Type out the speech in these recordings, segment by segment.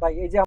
ভাই এই যে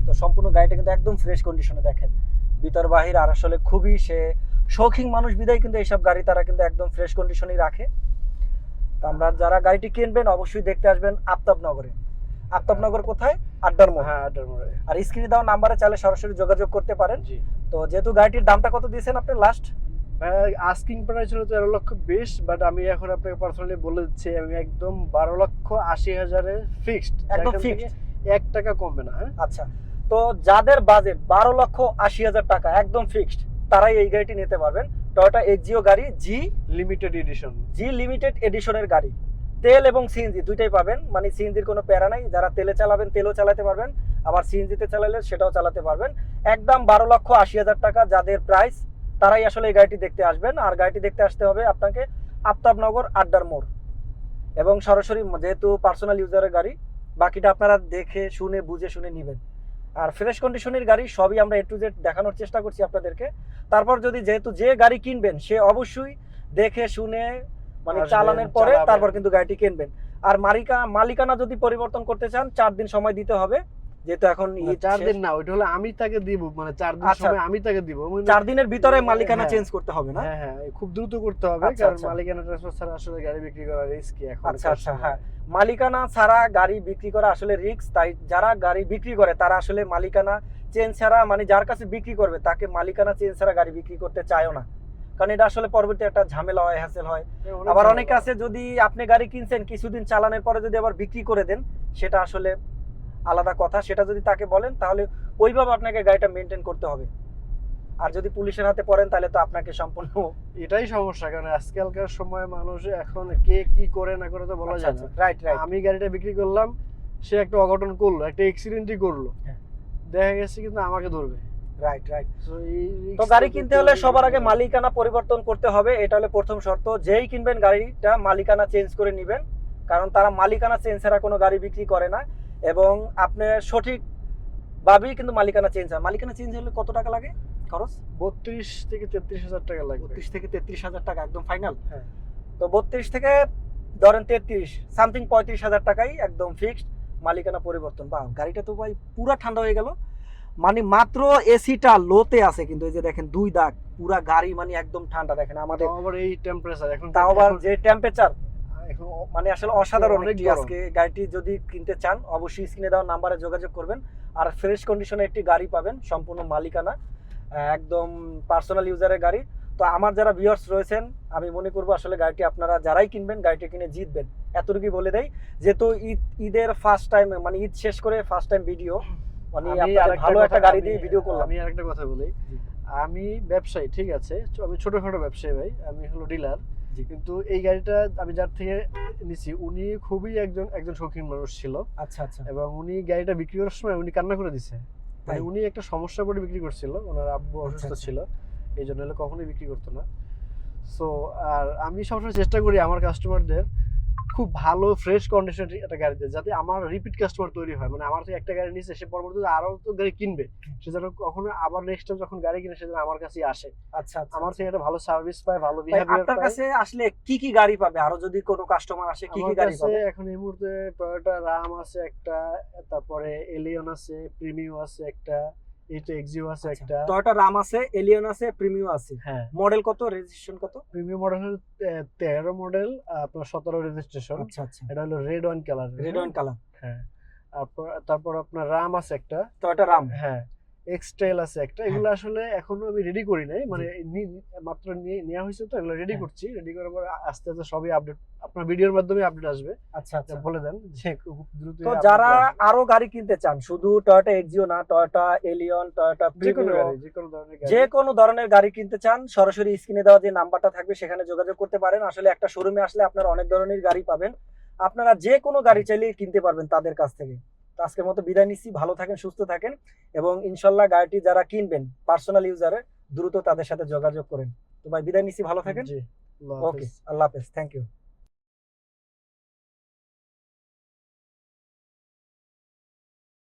তো সম্পূর্ণ গাড়িটা কিন্তু একদম ফ্রেশ কন্ডিশনে দেখেন, ভিতর বাহির। আর আসলে খুবই সে শৌখিন মানুষ বিদায় কিন্তু এইসব গাড়ি তারা কিন্তু একদম ফ্রেশ কন্ডিশনেই রাখে। তো আমরা যারা গাড়িটি কিনবেন অবশ্যই দেখতে আসবেন আফতাবনগরে। আফতাবনগর কোথায়? আড্ডার মোড়। হ্যাঁ, আড্ডার মোড়ে। আর স্ক্রিনে দেওয়া নাম্বারে চাইলে সরাসরি যোগাযোগ করতে পারেন। জি। তো যেহেতু গাড়িটির দামটা কত দিয়েছেন আপনি লাস্ট? আস্কিং প্রাইস হলো 13,20,000, বাট আমি এখন আপনাকে পার্সোনালি বলে দিচ্ছি, আমি একদম 12,80,000 ফিক্সড, একদম ফিক্সড, 1 টাকা কমবে না। হ্যাঁ, আচ্ছা। তো যাদের বাজেট 12,80,000 টাকা একদম ফিক্সড, তারাই এই গাড়িটি নিতে পারবেন। টয়োটা এক্সিও গাড়ি, জি লিমিটেড এডিশন। জি লিমিটেড এডিশনের গাড়ি, তেল এবং সিএনজি দুইটাই পাবেন। মানে সিএনজির কোনো প্যারা নাই, যারা তেলে চালাবেন তেলও চালাতে পারবেন, আবার সিএনজিতে চালালে সেটাও চালাতে পারবেন। একদম 12,80,000 টাকা যাদের প্রাইস, তারাই আসলে এই গাড়িটি দেখতে আসবেন। আর গাড়িটি দেখতে আসতে হবে আপনাকে আফতাবনগর আড্ডার মোড়, এবং সরাসরি যেহেতু পার্সোনাল ইউজারের গাড়ি, বাকিটা আপনারা দেখে শুনে বুঝে শুনে নেবেন। আর ফ্রেশ কন্ডিশনের গাড়ি সবই আমরা এ টু জেড দেখানোর চেষ্টা করছি আপনাদেরকে। তারপর যদি যেহেতু যে গাড়ি কিনবেন সে অবশ্যই দেখে শুনে মানে চালানোর পরে তারপর কিন্তু গাড়িটি কিনবেন। আর মালিকানা যদি পরিবর্তন করতে চান 4 দিন সময় দিতে হবে, যেহেতু এখন 4 দিন না, ওইটা হলো আমি তাকে দিব, মানে 4 দিন সময় আমি তাকে দিব। 4 দিনের ভিতরে মালিকানা চেঞ্জ করতে হবে না? হ্যাঁ হ্যাঁ, খুব দ্রুত করতে হবে, কারণ মালিকানা ট্রান্সফার ছাড়া আসলে গাড়ি বিক্রি করা রিস্কি এখন। আচ্ছা আচ্ছা, হ্যাঁ, মালিকানা ছাড়া গাড়ি বিক্রি করা আসলে রিস্ক। তাই যারা গাড়ি বিক্রি করে তারা আসলে মালিকানা চেঞ্জ ছাড়া, মানে যার কাছে বিক্রি করবে তাকে মালিকানা চেঞ্জ ছাড়া গাড়ি বিক্রি করতে চায়ও না, কারণ এটা আসলে পরবর্তী একটা ঝামেলা হয়, হ্যাসেল হয়। আবার অনেকে আছে যদি আপনি গাড়ি কিনছেন কিছুদিন চালানোর পরে যদি আবার বিক্রি করে দেন, সেটা আসলে আলাদা কথা। সেটা যদি তাকে বলেন তাহলে ওইভাবে আপনাকে গাড়িটা মেনটেন করতে হবে। আর যদি পুলিশের হাতে পড়েন তাহলে তো আপনাকে সম্পূর্ণ, এটাই সমস্যা, কারণ আজকালকার সময় মানুষ এখন কে কি করে না করে তো বলা যায় না। Right right. আমি গাড়িটা বিক্রি করলাম, সে একটা অঘটন করলো, একটা অ্যাক্সিডেন্টই করলো, দেখা গেছে কিন্তু আমাকে ধরবে। Right right. তো গাড়ি কিনতে হলে সবার আগে মালিকানা পরিবর্তন করতে হবে, এটা হলো প্রথম শর্ত। যেই কিনবেন গাড়িটা মালিকানা চেঞ্জ করে নেবেন, কারণ তারা মালিকানা চেঞ্জ ছাড়া কোনো গাড়ি বিক্রি করে না। এবং আপনার সঠিক ভাবেই কিন্তু মালিকানা চেঞ্জ হয়। মালিকানা চেঞ্জ হলে কত টাকা লাগে খরচ? 32 থেকে 33,000 টাকা লাগবে। 32 থেকে 33,000 টাকা একদম ফাইনাল? হ্যাঁ। তো 32 থেকে ধরেন 33 সামথিং 35,000 টাকাই একদম ফিক্সড মালিকানা পরিবর্তন। বা গাড়িটা তো ভাই পুরা ঠান্ডা হয়ে গেল, মানে মাত্র এসিটা লোতে আছে কিন্তু এই যে দেখেন 2 দাগ, পুরা গাড়ি মানে একদম ঠান্ডা। দেখেন আমাদের আবার এই টেম্পারেচার এখন, তাও আবার যে টেম্পারেচার মানে আসলে অসাধারণ। অনেক আজকে গাড়িটি যদি কিনতে চান অবশ্যই স্ক্রিনে দেওয়া নাম্বারে যোগাযোগ করবেন। আর ফ্রেশ কন্ডিশনে একটি গাড়ি পাবেন, সম্পূর্ণ মালিকানা, একদম পার্সোনাল ইউজারের গাড়ি। তো আমার যারা ভিউয়ার্স রয়েছেন, আমি মনে করবো আসলে গাড়িটি আপনারা যারাই কিনবেন গাড়িটি কিনে জিতবেন, এতটুকুই বলে দেই। যেহেতু ঈদের ফার্স্ট টাইম, মানে ঈদ শেষ করে ফার্স্ট টাইম ভিডিও, মানে আপনাদের ভালো একটা গাড়ি দিয়ে ভিডিও করলাম। আমি আরেকটা কথা বলি, আমি ব্যবসায়ী, ঠিক আছে, আমি ছোটখাটো ব্যবসায়ী ভাই, আমি হলো ডিলার। কিন্তু এই গাড়িটা আমি যার থেকে নিছি উনি খুবই একজন শৌখিন মানুষ ছিল। আচ্ছা আচ্ছা। এবং উনি গাড়িটা বিক্রি করার সময় উনি কান্না করে দিছে। মানে তাই? উনি একটা সমস্যা পড়ে বিক্রি করছিল, ওনার আব্বু অসুস্থ আচ্ছা। ছিল, এই জন্য হলে কখনোই বিক্রি করতো না। সো আর আমি সবসময় চেষ্টা করি আমার কাস্টমারদের খুব ভালো ফ্রেশ কন্ডিশনে একটা গাড়ি দেয়, যাতে আমার রিপিট কাস্টমার তৈরি হয়। মানে আমার থেকে একটা গাড়ি নিচ্ছে, সে পরবর্তীতে আরো তো গাড়ি কিনবে, সে যেন কখনো আবার নেক্সট টাইম যখন গাড়ি কিনে সে যেন আমার কাছেই আসে, আচ্ছা আচ্ছা আমার আচ্ছা। থেকে একটা ভালো সার্ভিস পায়, ভালো ভাই বিহেভিয়ার আপনার পায়। কাছে আসলে কি কি গাড়ি পাবে, আরো যদি কোনো কাস্টমার আসে কি কি আমার গাড়ি কাছে পাবে? এখন এই মুহূর্তে টয়োটা রাম আছে একটা, তারপরে এলিয়ন আছে, প্রিমিও আছে একটা, এইটা এক্সিও আছে আচ্ছা, একটা। টয়োটা রাম আছে, এলিয়ন আছে, প্রিমিও আছে। হ্যাঁ, মডেল কত, রেজিস্ট্রেশন কত? প্রিমিয়াম মডেল হলো 13 মডেল, আপনার 17 রেজিস্ট্রেশন। আচ্ছা আচ্ছা, এটা হলো red wine colour. Red wine colour. হ্যাঁ, তারপর আপনার রাম আছে একটা। টয়োটা রাম। হ্যাঁ, এক্সট্রেল আছে একটা। এগুলো আসলে এখনো আমি রেডি করি নাই, মানে মাত্র নেওয়া হয়েছে, তো এগুলো রেডি হ্যাঁ। করছি। রেডি করার পর আস্তে আস্তে সবই আপডেট আপনার ভিডিওর মাধ্যমে আপডেট আসবে। আচ্ছা আচ্ছা। বলে দেন যে খুব দ্রুত তো যারা আরো গাড়ি কিনতে চান, শুধু টয়োটা এক্সিও না, টয়োটা এলিয়ন, টয়োটা যে কোনো প্রিমিও, গাড়ি, যে কোনো ধরনের গাড়ি। যে কোনো ধরনের গাড়ি কিনতে চান, সরাসরি স্ক্রিনে দেওয়া যে নাম্বারটা থাকবে সেখানে যোগাযোগ করতে পারেন। আসলে একটা শোরুমে আসলে আপনারা অনেক ধরনের গাড়ি পাবেন, আপনারা যে কোনো গাড়ি চাইলেই কিনতে পারবেন তাদের কাছ থেকে। তো আজকের মতো বিদায় নিচ্ছি, ভালো থাকেন, সুস্থ থাকেন, এবং ইনশাল্লাহ গাড়িটি যারা কিনবেন পার্সোনাল ইউজারে দ্রুত তাদের সাথে যোগাযোগ করেন। তো ভাই বিদায় নিচ্ছি, ভালো থাকেন। জি, আল্লাহ ওকে, হাফেজ। আল্লাহ হাফেজ, থ্যাংক ইউ।